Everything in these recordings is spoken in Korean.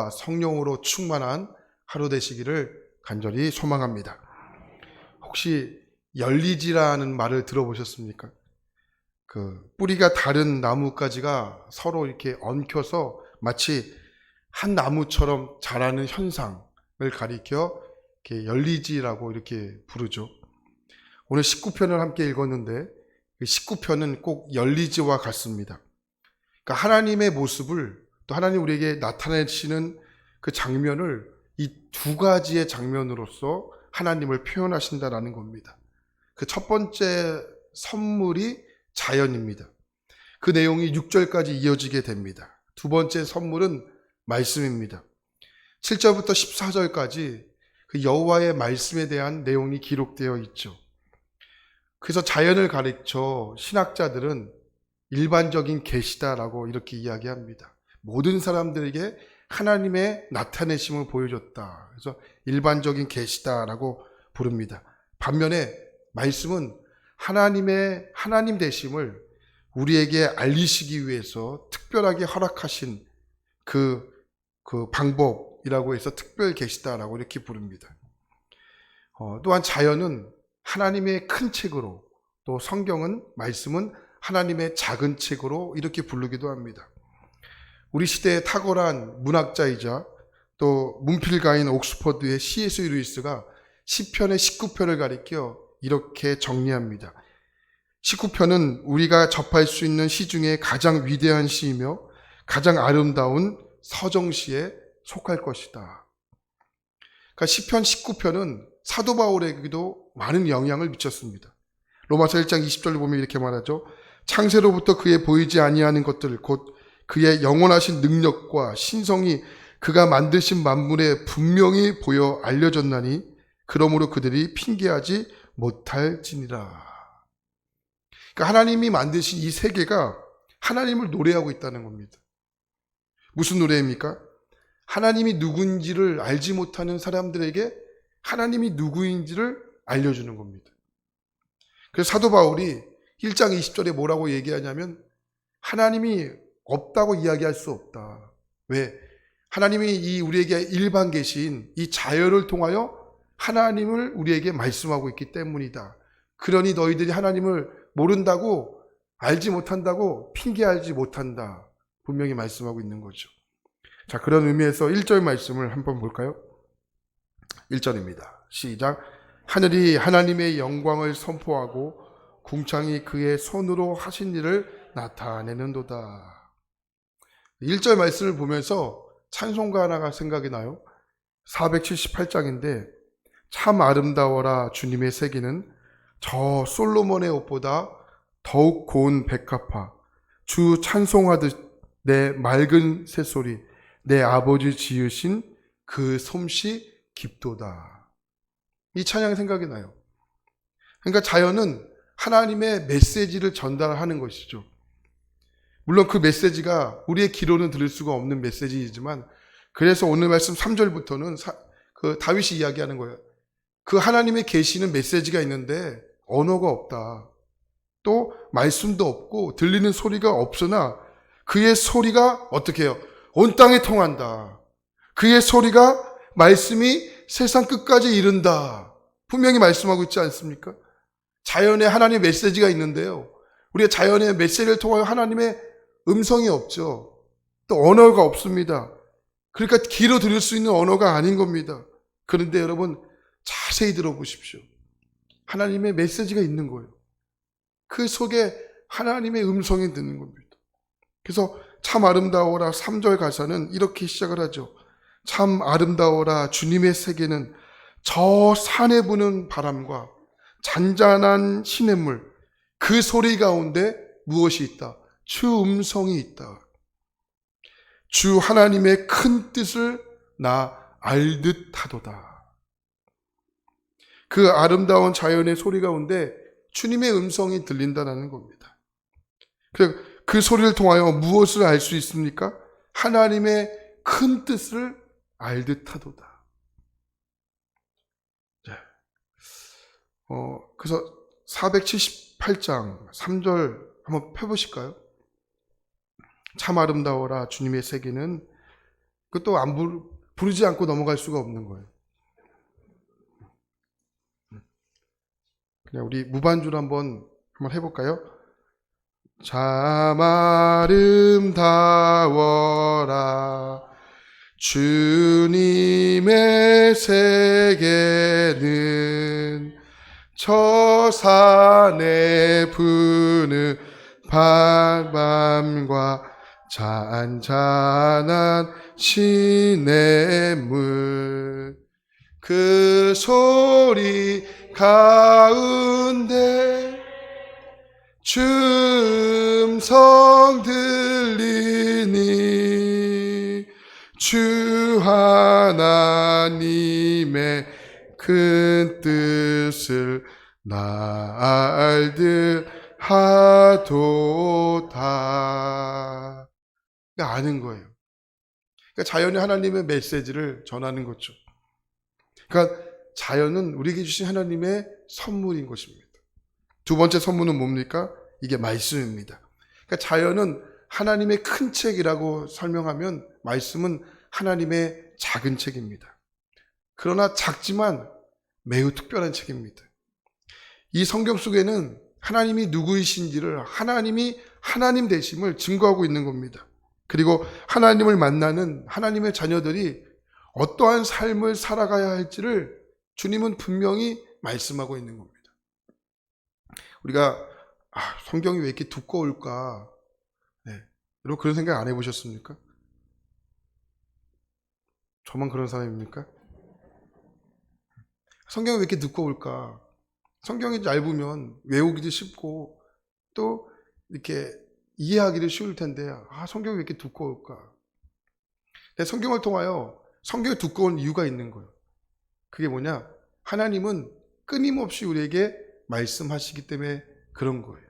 말씀과 성령으로 충만한 하루 되시기를 간절히 소망합니다. 혹시 열리지라는 말을 들어보셨습니까? 그 뿌리가 다른 나뭇가지가 서로 이렇게 엉켜서 마치 한 나무처럼 자라는 현상을 가리켜 이렇게 열리지라고 이렇게 부르죠. 오늘 19편을 함께 읽었는데 19편은 꼭 열리지와 같습니다. 그러니까 하나님의 모습을 또 하나님 우리에게 나타내시는 그 장면을 이 두 가지의 장면으로서 하나님을 표현하신다라는 겁니다. 그 첫 번째 선물이 자연입니다. 그 내용이 6절까지 이어지게 됩니다. 두 번째 선물은 말씀입니다. 7절부터 14절까지 그 여호와의 말씀에 대한 내용이 기록되어 있죠. 그래서 자연을 가르쳐 신학자들은 일반적인 계시다라고 이렇게 이야기합니다. 모든 사람들에게 하나님의 나타내심을 보여줬다. 그래서 일반적인 계시다라고 부릅니다. 반면에 말씀은 하나님 되심을 우리에게 알리시기 위해서 특별하게 허락하신 그 방법이라고 해서 특별 계시다라고 이렇게 부릅니다. 또한 자연은 하나님의 큰 책으로, 또 성경은 말씀은 하나님의 작은 책으로 이렇게 부르기도 합니다. 우리 시대의 탁월한 문학자이자 또 문필가인 옥스퍼드의 C.S. 루이스가 시편의 19편을 가리켜 이렇게 정리합니다. 19편은 우리가 접할 수 있는 시 중에 가장 위대한 시이며 가장 아름다운 서정시에 속할 것이다. 그러니까 시편 19편은 사도 바울에게도 많은 영향을 미쳤습니다. 로마서 1장 20절을 보면 이렇게 말하죠. 창세로부터 그의 보이지 아니하는 것들 곧 그의 영원하신 능력과 신성이 그가 만드신 만물에 분명히 보여 알려졌나니 그러므로 그들이 핑계하지 못할지니라. 그러니까 하나님이 만드신 이 세계가 하나님을 노래하고 있다는 겁니다. 무슨 노래입니까? 하나님이 누구인지를 알지 못하는 사람들에게 하나님이 누구인지를 알려주는 겁니다. 그래서 사도 바울이 1장 20절에 뭐라고 얘기하냐면 하나님이 없다고 이야기할 수 없다. 왜? 하나님이 우리에게 일반 계신 이 자연을 통하여 하나님을 우리에게 말씀하고 있기 때문이다. 그러니 너희들이 하나님을 모른다고, 알지 못한다고 핑계하지 못한다. 분명히 말씀하고 있는 거죠. 자, 그런 의미에서 1절 말씀을 한번 볼까요? 1절입니다. 시작. 하늘이 하나님의 영광을 선포하고 궁창이 그의 손으로 하신 일을 나타내는도다. 1절 말씀을 보면서 찬송가 하나가 생각이 나요. 478장인데 참 아름다워라 주님의 세계는 저 솔로몬의 옷보다 더욱 고운 백합화 주 찬송하듯 내 맑은 새소리 내 아버지 지으신 그 솜씨 깊도다. 이 찬양이 생각이 나요. 그러니까 자연은 하나님의 메시지를 전달하는 것이죠. 물론 그 메시지가 우리의 귀로는 들을 수가 없는 메시지이지만 그래서 오늘 말씀 3절부터는 그 다윗이 이야기하는 거예요. 그 하나님의 계시는 메시지가 있는데 언어가 없다. 또 말씀도 없고 들리는 소리가 없으나 그의 소리가 어떻게 해요? 온 땅에 통한다. 그의 소리가 말씀이 세상 끝까지 이른다. 분명히 말씀하고 있지 않습니까? 자연에 하나님의 메시지가 있는데요. 우리가 자연의 메시지를 통하여 하나님의 음성이 없죠. 또 언어가 없습니다. 그러니까 귀로 들을 수 있는 언어가 아닌 겁니다. 그런데 여러분 자세히 들어보십시오. 하나님의 메시지가 있는 거예요. 그 속에 하나님의 음성이 듣는 겁니다. 그래서 참 아름다워라 3절 가사는 이렇게 시작을 하죠. 참 아름다워라 주님의 세계는 저 산에 부는 바람과 잔잔한 시냇물 그 소리 가운데 무엇이 있다? 주 음성이 있다. 주 하나님의 큰 뜻을 나 알듯 하도다. 그 아름다운 자연의 소리 가운데 주님의 음성이 들린다는 겁니다. 그 소리를 통하여 무엇을 알 수 있습니까? 하나님의 큰 뜻을 알듯 하도다. 그래서 478장 3절 한번 펴보실까요? 참 아름다워라 주님의 세계는 그것도 부르지 않고 넘어갈 수가 없는 거예요. 그냥 우리 무반주로 한번 해볼까요? 참 아름다워라 주님의 세계는 저 산에 부는 바람과 잔잔한 시냇물 그 소리 가운데 주 음성 들리니 주 하나님의 큰 뜻을 나 알듯 하도다. 아는 거예요. 그러니까 자연이 하나님의 메시지를 전하는 거죠. 그러니까 자연은 우리에게 주신 하나님의 선물인 것입니다. 두 번째 선물은 뭡니까? 이게 말씀입니다. 그러니까 자연은 하나님의 큰 책이라고 설명하면 말씀은 하나님의 작은 책입니다. 그러나 작지만 매우 특별한 책입니다. 이 성경 속에는 하나님이 누구이신지를 하나님이 하나님 되심을 증거하고 있는 겁니다. 그리고 하나님을 만나는 하나님의 자녀들이 어떠한 삶을 살아가야 할지를 주님은 분명히 말씀하고 있는 겁니다. 우리가 성경이 왜 이렇게 두꺼울까? 여러분 그런 생각 안 해보셨습니까? 저만 그런 사람입니까? 성경이 왜 이렇게 두꺼울까? 성경이 얇으면 외우기도 쉽고 또 이렇게 이해하기도 쉬울 텐데 성경이 왜 이렇게 두꺼울까? 성경을 통하여 성경이 두꺼운 이유가 있는 거예요. 그게 뭐냐? 하나님은 끊임없이 우리에게 말씀하시기 때문에 그런 거예요.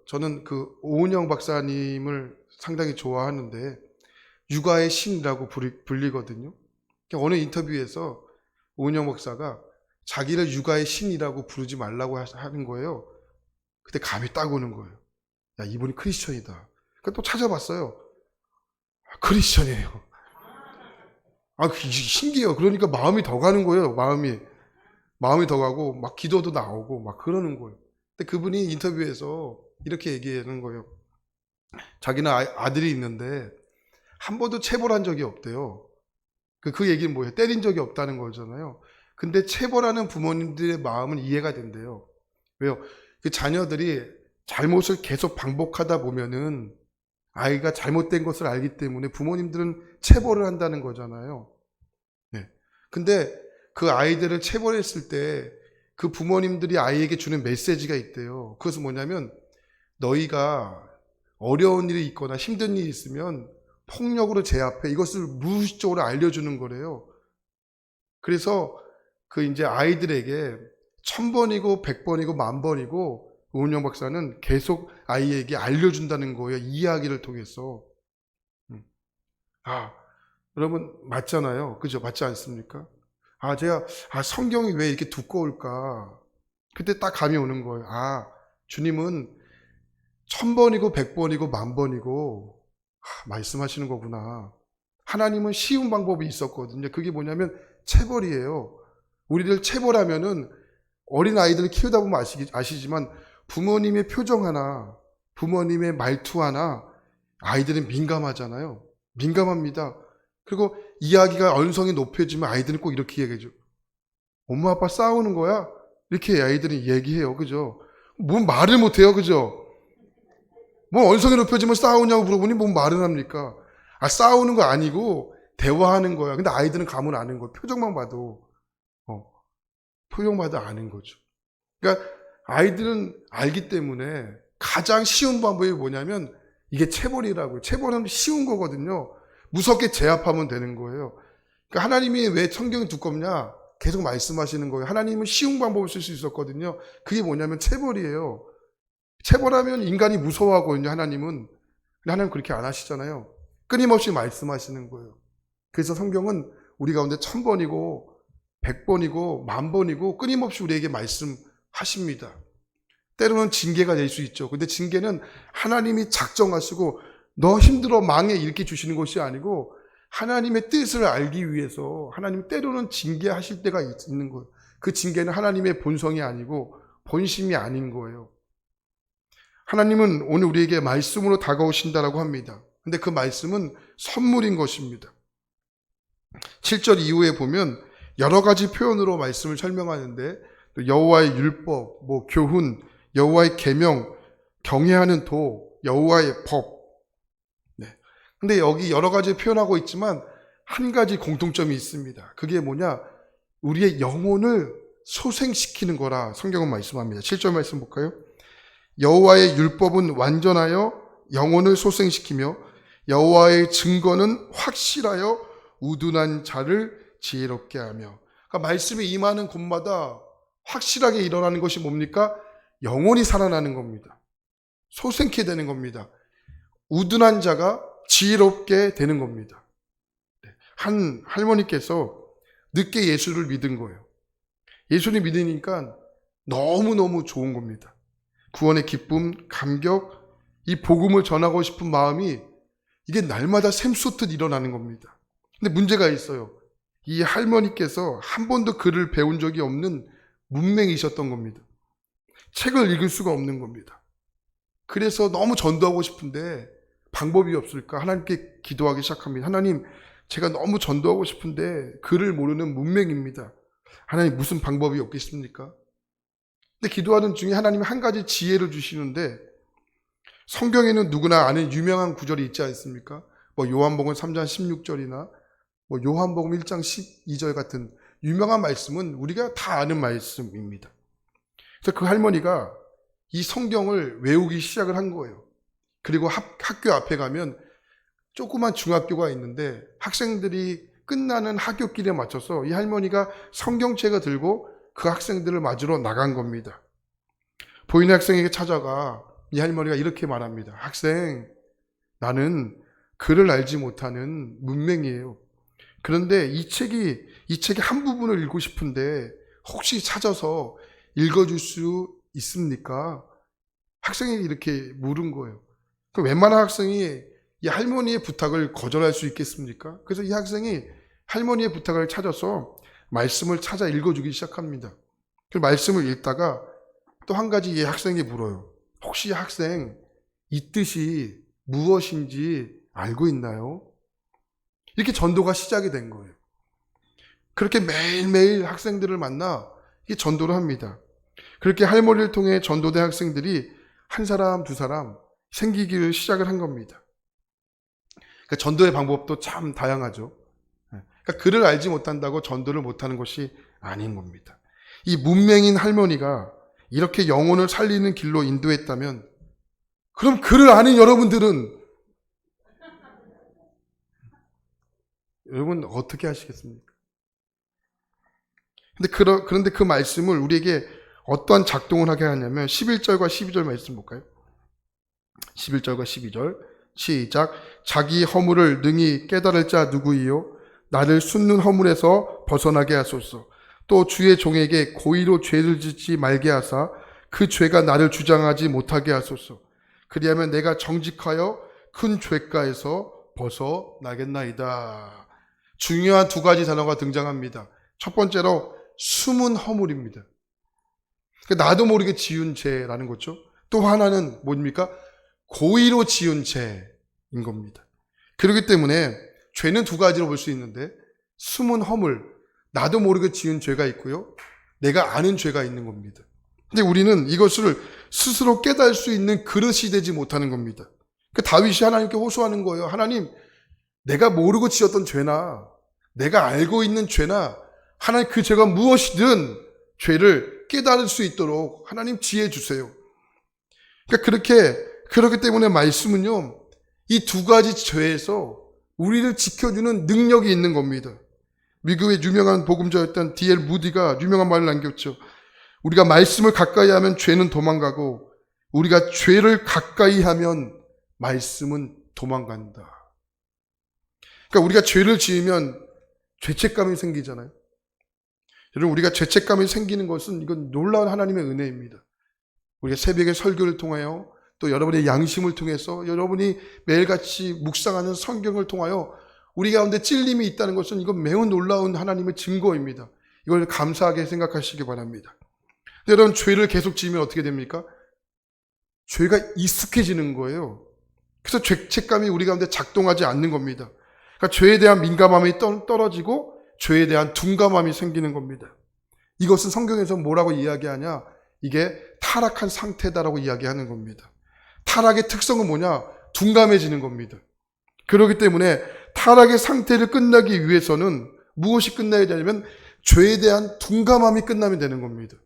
저는 오은영 박사님을 상당히 좋아하는데 육아의 신이라고 불리거든요. 어느 인터뷰에서 오은영 박사가 자기를 육아의 신이라고 부르지 말라고 하는 거예요. 그때 감이 딱 오는 거예요. 야, 이분이 크리스천이다. 그러니까 또 찾아봤어요. 크리스천이에요. 신기해요. 그러니까 마음이 더 가는 거예요. 마음이 더 가고 막 기도도 나오고 막 그러는 거예요. 근데 그분이 인터뷰에서 이렇게 얘기하는 거예요. 자기는 아들이 있는데 한 번도 체벌한 적이 없대요. 그 얘기는 뭐예요? 때린 적이 없다는 거잖아요. 근데 체벌하는 부모님들의 마음은 이해가 된대요. 왜요? 그 자녀들이 잘못을 계속 반복하다 보면은 아이가 잘못된 것을 알기 때문에 부모님들은 체벌을 한다는 거잖아요. 근데 그 아이들을 체벌했을 때 그 부모님들이 아이에게 주는 메시지가 있대요. 그것은 뭐냐면 너희가 어려운 일이 있거나 힘든 일이 있으면 폭력으로 제압해. 이것을 무의식적으로 알려주는 거래요. 그래서 이제 아이들에게 1000번이고 100번이고 10,000번이고 오은영 박사는 계속 아이에게 알려준다는 거예요. 이야기를 통해서. 여러분 맞잖아요. 그죠? 맞지 않습니까? 제가 성경이 왜 이렇게 두꺼울까? 그때 딱 감이 오는 거예요. 주님은 1000번이고 100번이고 10,000번이고 말씀하시는 거구나. 하나님은 쉬운 방법이 있었거든요. 그게 뭐냐면 체벌이에요. 우리를 체벌하면은 어린 아이들을 키우다 보면 아시지만 부모님의 표정 하나, 부모님의 말투 하나 아이들은 민감하잖아요. 민감합니다. 그리고 이야기가 언성이 높여지면 아이들은 꼭 이렇게 얘기해줘. 엄마 아빠 싸우는 거야? 이렇게 아이들은 얘기해요. 그죠? 뭔 말을 못해요. 그죠? 뭐 언성이 높여지면 싸우냐고 물어보니 뭔 말을 합니까? 싸우는 거 아니고 대화하는 거야. 근데 아이들은 감은 아는 거예요. 표정만 봐도. 표정마다 아는 거죠. 그러니까 아이들은 알기 때문에 가장 쉬운 방법이 뭐냐면 이게 체벌이라고요. 체벌은 쉬운 거거든요. 무섭게 제압하면 되는 거예요. 그러니까 하나님이 왜 성경이 두껍냐? 계속 말씀하시는 거예요. 하나님은 쉬운 방법을 쓸 수 있었거든요. 그게 뭐냐면 체벌이에요. 체벌하면 인간이 무서워하거든요. 하나님은. 근데 하나님은 그렇게 안 하시잖아요. 끊임없이 말씀하시는 거예요. 그래서 성경은 우리 가운데 1000번이고 100번이고 10,000번이고 끊임없이 우리에게 말씀하십니다. 때로는 징계가 될 수 있죠. 근데 징계는 하나님이 작정하시고 너 힘들어 망해 이렇게 주시는 것이 아니고 하나님의 뜻을 알기 위해서 하나님 때로는 징계하실 때가 있는 거예요. 그 징계는 하나님의 본성이 아니고 본심이 아닌 거예요. 하나님은 오늘 우리에게 말씀으로 다가오신다라고 합니다. 근데 그 말씀은 선물인 것입니다. 7절 이후에 보면 여러 가지 표현으로 말씀을 설명하는데 여호와의 율법, 교훈, 여호와의 계명, 경외하는 도, 여호와의 법. 네. 근데 여기 여러 가지 표현하고 있지만 한 가지 공통점이 있습니다. 그게 뭐냐? 우리의 영혼을 소생시키는 거라 성경은 말씀합니다. 7절 말씀 볼까요? 여호와의 율법은 완전하여 영혼을 소생시키며 여호와의 증거는 확실하여 우둔한 자를 지혜롭게 하며. 그러니까 말씀이 임하는 곳마다 확실하게 일어나는 것이 뭡니까? 영혼이 살아나는 겁니다. 소생케 되는 겁니다. 우둔한 자가 지혜롭게 되는 겁니다. 한 할머니께서 늦게 예수를 믿은 거예요. 예수를 믿으니까 너무너무 좋은 겁니다. 구원의 기쁨, 감격, 이 복음을 전하고 싶은 마음이 이게 날마다 샘솟듯 일어나는 겁니다. 근데 문제가 있어요. 이 할머니께서 한 번도 글을 배운 적이 없는 문맹이셨던 겁니다. 책을 읽을 수가 없는 겁니다. 그래서 너무 전도하고 싶은데 방법이 없을까? 하나님께 기도하기 시작합니다. 하나님, 제가 너무 전도하고 싶은데 글을 모르는 문맹입니다. 하나님, 무슨 방법이 없겠습니까? 근데 기도하는 중에 하나님이 한 가지 지혜를 주시는데, 성경에는 누구나 아는 유명한 구절이 있지 않습니까? 요한복음 3장 16절이나 요한복음 1장 12절 같은 유명한 말씀은 우리가 다 아는 말씀입니다. 그래서 그 할머니가 이 성경을 외우기 시작을 한 거예요. 그리고 학교 앞에 가면 조그만 중학교가 있는데 학생들이 끝나는 학교길에 맞춰서 이 할머니가 성경책을 들고 그 학생들을 맞으러 나간 겁니다. 보이는 학생에게 찾아가 이 할머니가 이렇게 말합니다. 학생, 나는 글을 알지 못하는 문맹이에요. 그런데 이 책의 한 부분을 읽고 싶은데 혹시 찾아서 읽어줄 수 있습니까? 학생에게 이렇게 물은 거예요. 그럼 웬만한 학생이 이 할머니의 부탁을 거절할 수 있겠습니까? 그래서 이 학생이 할머니의 부탁을 찾아서 말씀을 찾아 읽어주기 시작합니다. 그 말씀을 읽다가 또 한 가지 이 학생이 물어요. 혹시 학생, 이 뜻이 무엇인지 알고 있나요? 이렇게 전도가 시작이 된 거예요. 그렇게 매일매일 학생들을 만나 이게 전도를 합니다. 그렇게 할머니를 통해 전도된 학생들이 한 사람, 두 사람 생기기를 시작을 한 겁니다. 그러니까 전도의 방법도 참 다양하죠. 그러니까 글을 알지 못한다고 전도를 못하는 것이 아닌 겁니다. 이 문맹인 할머니가 이렇게 영혼을 살리는 길로 인도했다면 그럼 글을 아는 여러분들은 여러분 어떻게 하시겠습니까? 그런데 그 말씀을 우리에게 어떠한 작동을 하게 하냐면 11절과 12절 말씀 볼까요? 11절과 12절 시작. 자기 허물을 능히 깨달을 자 누구이요? 나를 숫는 허물에서 벗어나게 하소서. 또 주의 종에게 고의로 죄를 짓지 말게 하사 그 죄가 나를 주장하지 못하게 하소서. 그리하면 내가 정직하여 큰 죄가에서 벗어나겠나이다. 중요한 두 가지 단어가 등장합니다. 첫 번째로 숨은 허물입니다. 나도 모르게 지은 죄라는 거죠. 또 하나는 뭡니까? 고의로 지은 죄인 겁니다. 그렇기 때문에 죄는 두 가지로 볼 수 있는데 숨은 허물, 나도 모르게 지은 죄가 있고요. 내가 아는 죄가 있는 겁니다. 근데 우리는 이것을 스스로 깨달을 수 있는 그릇이 되지 못하는 겁니다. 다윗이 하나님께 호소하는 거예요. 하나님, 내가 모르고 지었던 죄나 내가 알고 있는 죄나 하나님 그 죄가 무엇이든 죄를 깨달을 수 있도록 하나님 지혜 주세요. 그렇기 때문에 말씀은요, 이 두 가지 죄에서 우리를 지켜주는 능력이 있는 겁니다. 미국의 유명한 복음자였던 D.L. 무디가 유명한 말을 남겼죠. 우리가 말씀을 가까이 하면 죄는 도망가고 우리가 죄를 가까이 하면 말씀은 도망간다. 그러니까 우리가 죄를 지으면 죄책감이 생기잖아요. 여러분, 우리가 죄책감이 생기는 것은 이건 놀라운 하나님의 은혜입니다. 우리가 새벽에 설교를 통하여 또 여러분의 양심을 통해서 여러분이 매일같이 묵상하는 성경을 통하여 우리 가운데 찔림이 있다는 것은 이건 매우 놀라운 하나님의 증거입니다. 이걸 감사하게 생각하시기 바랍니다. 여러분, 죄를 계속 지으면 어떻게 됩니까? 죄가 익숙해지는 거예요. 그래서 죄책감이 우리 가운데 작동하지 않는 겁니다. 그러니까 죄에 대한 민감함이 떨어지고 죄에 대한 둔감함이 생기는 겁니다. 이것은 성경에서 뭐라고 이야기하냐? 이게 타락한 상태다라고 이야기하는 겁니다. 타락의 특성은 뭐냐? 둔감해지는 겁니다. 그렇기 때문에 타락의 상태를 끝나기 위해서는 무엇이 끝나야 되냐면 죄에 대한 둔감함이 끝나면 되는 겁니다.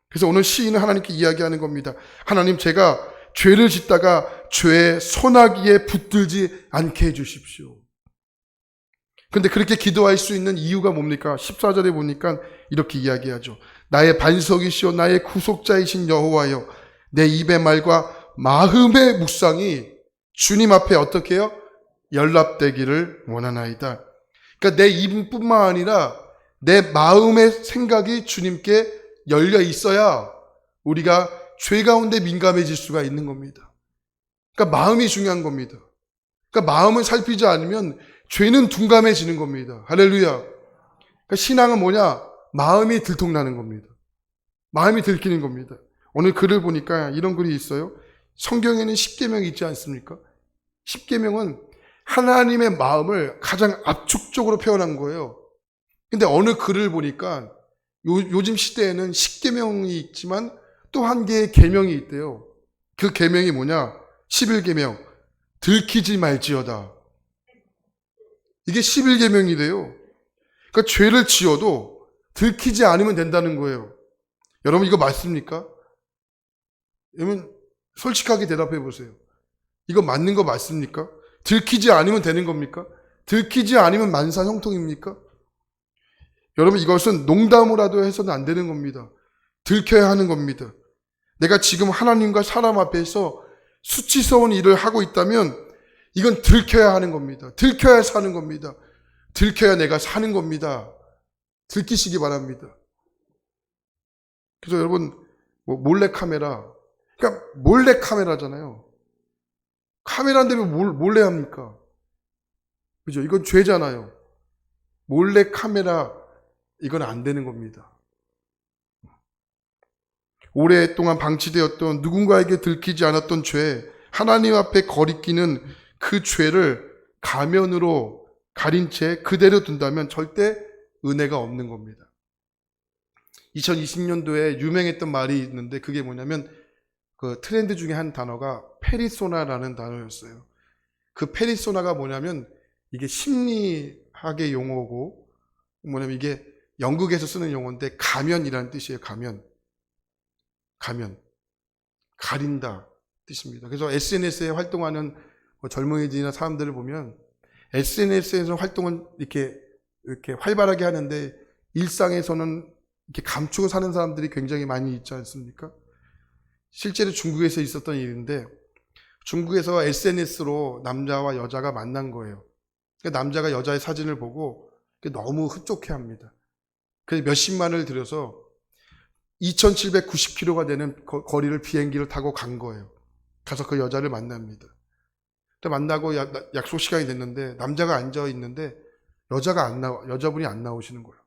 그래서 오늘 시인은 하나님께 이야기하는 겁니다. 하나님, 제가 죄를 짓다가 죄의 소나기에 붙들지 않게 해주십시오. 그런데 그렇게 기도할 수 있는 이유가 뭡니까? 14절에 보니까 이렇게 이야기하죠. 나의 반석이시오 나의 구속자이신 여호와여, 내 입의 말과 마음의 묵상이 주님 앞에 어떻게 해요? 연락되기를 원하나이다. 그러니까 내 입뿐만 아니라 내 마음의 생각이 주님께 열려 있어야 우리가 죄 가운데 민감해질 수가 있는 겁니다. 그러니까 마음이 중요한 겁니다. 그러니까 마음을 살피지 않으면 죄는 둔감해지는 겁니다. 할렐루야. 그러니까 신앙은 뭐냐? 마음이 들통나는 겁니다. 마음이 들키는 겁니다. 오늘 글을 보니까 이런 글이 있어요. 성경에는 십계명이 있지 않습니까? 십계명은 하나님의 마음을 가장 압축적으로 표현한 거예요. 근데 어느 글을 보니까 요즘 시대에는 십계명이 있지만 또 한 개의 계명이 있대요. 그 계명이 뭐냐? 11계명. 들키지 말지어다. 이게 11계명이래요. 그러니까 죄를 지어도 들키지 않으면 된다는 거예요. 여러분, 이거 맞습니까? 여러분, 솔직하게 대답해 보세요. 이거 맞는 거 맞습니까? 들키지 않으면 되는 겁니까? 들키지 않으면 만사형통입니까? 여러분, 이것은 농담으로라도 해서는 안 되는 겁니다. 들켜야 하는 겁니다. 내가 지금 하나님과 사람 앞에서 수치스러운 일을 하고 있다면 이건 들켜야 하는 겁니다. 들켜야 사는 겁니다. 들켜야 내가 사는 겁니다. 들키시기 바랍니다. 그래서 여러분, 몰래카메라, 그러니까 몰래카메라잖아요. 카메라인데 왜 몰래 합니까? 그죠? 이건 죄잖아요. 몰래카메라, 이건 안 되는 겁니다. 오랫동안 방치되었던 누군가에게 들키지 않았던 죄, 하나님 앞에 거리끼는 그 죄를 가면으로 가린 채 그대로 둔다면 절대 은혜가 없는 겁니다. 2020년도에 유명했던 말이 있는데 그게 뭐냐면 그 트렌드 중에 한 단어가 페리소나라는 단어였어요. 그 페리소나가 뭐냐면 이게 심리학의 용어고 뭐냐면 이게 영국에서 쓰는 용어인데 가면이라는 뜻이에요. 가면. 가린다 뜻입니다. 그래서 SNS에 활동하는 젊은이들이나 사람들을 보면 SNS에서 활동은 이렇게 활발하게 하는데 일상에서는 이렇게 감추고 사는 사람들이 굉장히 많이 있지 않습니까? 실제로 중국에서 있었던 일인데 중국에서 SNS로 남자와 여자가 만난 거예요. 그러니까 남자가 여자의 사진을 보고 너무 흡족해합니다. 그래서 몇십만을 들여서 2790km가 되는 거리를 비행기를 타고 간 거예요. 가서 그 여자를 만납니다. 만나고 약속 시간이 됐는데 남자가 앉아 있는데 여자분이 안 나오시는 거예요.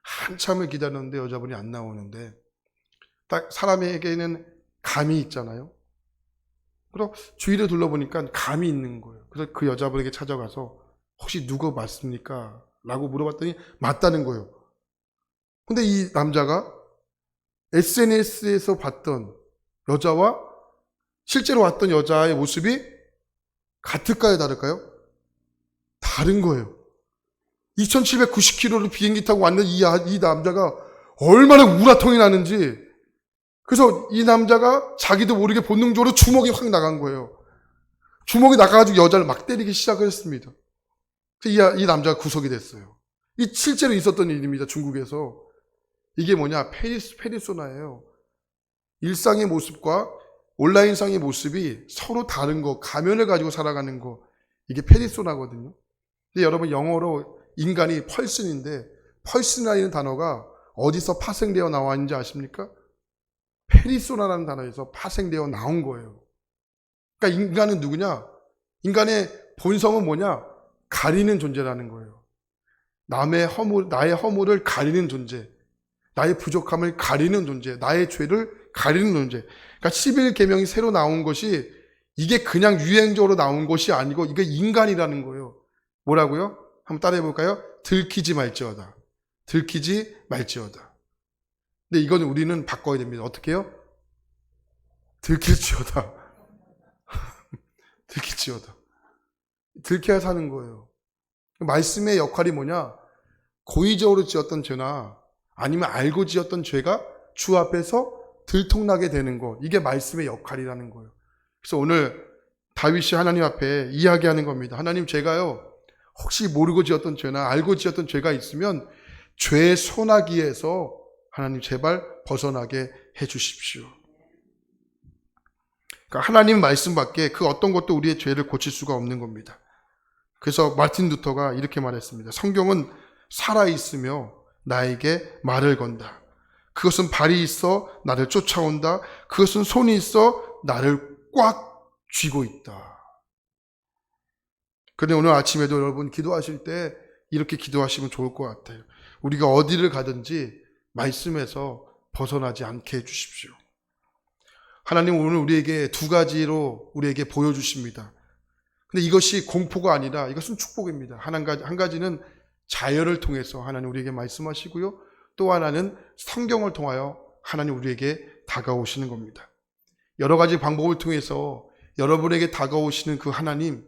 한참을 기다렸는데 여자분이 안 나오는데 딱 사람에게는 감이 있잖아요. 그래서 주위를 둘러보니까 감이 있는 거예요. 그래서 그 여자분에게 찾아가서 혹시 누구 맞습니까? 라고 물어봤더니 맞다는 거예요. 근데 이 남자가 SNS에서 봤던 여자와 실제로 왔던 여자의 모습이 같을까요? 다를까요? 다른 거예요. 2790km를 비행기 타고 왔는 이 남자가 얼마나 우라통이 나는지 그래서 이 남자가 자기도 모르게 본능적으로 주먹이 확 나간 거예요. 주먹이 나가가지고 여자를 막 때리기 시작을 했습니다. 그래서 이 남자가 구속이 됐어요. 이 실제로 있었던 일입니다. 중국에서. 이게 뭐냐? 페리소나예요. 일상의 모습과 온라인상의 모습이 서로 다른 거, 가면을 가지고 살아가는 거. 이게 페리소나거든요. 근데 여러분 영어로 인간이 펄슨인데 펄슨이라는 단어가 어디서 파생되어 나와 있는지 아십니까? 페리소나라는 단어에서 파생되어 나온 거예요. 그러니까 인간은 누구냐? 인간의 본성은 뭐냐? 가리는 존재라는 거예요. 나의 허물을 가리는 존재, 나의 부족함을 가리는 존재, 나의 죄를 가리는 존재. 그러니까 11계명이 새로 나온 것이 이게 그냥 유행적으로 나온 것이 아니고 이게 인간이라는 거예요. 뭐라고요? 한번 따라해 볼까요? 들키지 말지어다. 들키지 말지어다. 근데 이건 우리는 바꿔야 됩니다. 어떻게 해요? 들킬지어다. 들킬지어다. 들켜야 사는 거예요. 말씀의 역할이 뭐냐? 고의적으로 지었던 죄나 아니면 알고 지었던 죄가 주 앞에서 들통나게 되는 것. 이게 말씀의 역할이라는 거예요. 그래서 오늘 다윗이 하나님 앞에 이야기하는 겁니다. 하나님, 제가요, 혹시 모르고 지었던 죄나 알고 지었던 죄가 있으면 죄의 소나기에서 하나님 제발 벗어나게 해 주십시오. 그러니까 하나님 말씀밖에 그 어떤 것도 우리의 죄를 고칠 수가 없는 겁니다. 그래서 마틴 루터가 이렇게 말했습니다. 성경은 살아있으며 나에게 말을 건다. 그것은 발이 있어 나를 쫓아온다. 그것은 손이 있어 나를 꽉 쥐고 있다. 그런데 오늘 아침에도 여러분 기도하실 때 이렇게 기도하시면 좋을 것 같아요. 우리가 어디를 가든지 말씀에서 벗어나지 않게 해주십시오. 하나님 오늘 우리에게 두 가지로 우리에게 보여주십니다. 근데 이것이 공포가 아니라 이것은 축복입니다. 한 가지는 자연을 통해서 하나님 우리에게 말씀하시고요. 또 하나는 성경을 통하여 하나님 우리에게 다가오시는 겁니다. 여러 가지 방법을 통해서 여러분에게 다가오시는 그 하나님,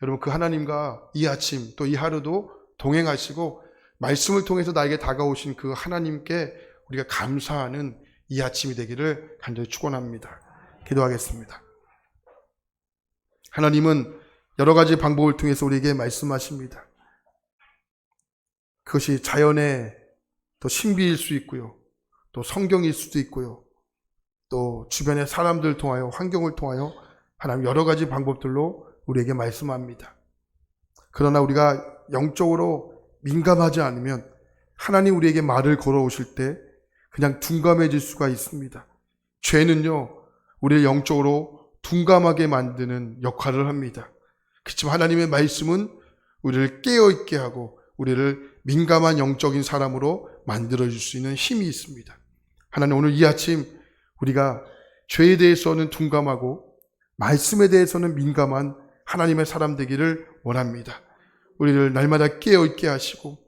여러분 그 하나님과 이 아침 또 이 하루도 동행하시고 말씀을 통해서 나에게 다가오신 그 하나님께 우리가 감사하는 이 아침이 되기를 간절히 축원합니다. 기도하겠습니다. 하나님은 여러 가지 방법을 통해서 우리에게 말씀하십니다. 그것이 자연의 또 신비일 수 있고요. 또 성경일 수도 있고요. 또 주변의 사람들 통하여 환경을 통하여 하나님 여러 가지 방법들로 우리에게 말씀합니다. 그러나 우리가 영적으로 민감하지 않으면 하나님 우리에게 말을 걸어오실 때 그냥 둔감해질 수가 있습니다. 죄는요, 우리를 영적으로 둔감하게 만드는 역할을 합니다. 그렇지만 하나님의 말씀은 우리를 깨어있게 하고 우리를 민감한 영적인 사람으로 만들어줄 수 있는 힘이 있습니다. 하나님 오늘 이 아침 우리가 죄에 대해서는 둔감하고 말씀에 대해서는 민감한 하나님의 사람 되기를 원합니다. 우리를 날마다 깨어있게 하시고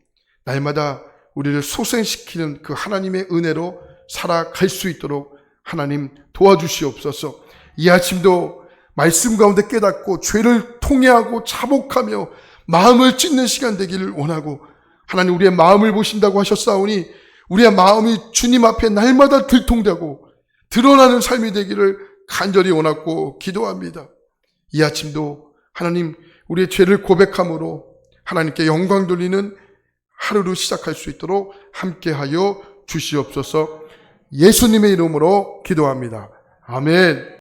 날마다 우리를 소생시키는 그 하나님의 은혜로 살아갈 수 있도록 하나님 도와주시옵소서. 이 아침도 말씀 가운데 깨닫고 죄를 통회하고 자복하며 마음을 찢는 시간 되기를 원하고 하나님 우리의 마음을 보신다고 하셨사오니 우리의 마음이 주님 앞에 날마다 들통되고 드러나는 삶이 되기를 간절히 원하고 기도합니다. 이 아침도 하나님 우리의 죄를 고백함으로 하나님께 영광 돌리는 하루를 시작할 수 있도록 함께하여 주시옵소서. 예수님의 이름으로 기도합니다. 아멘.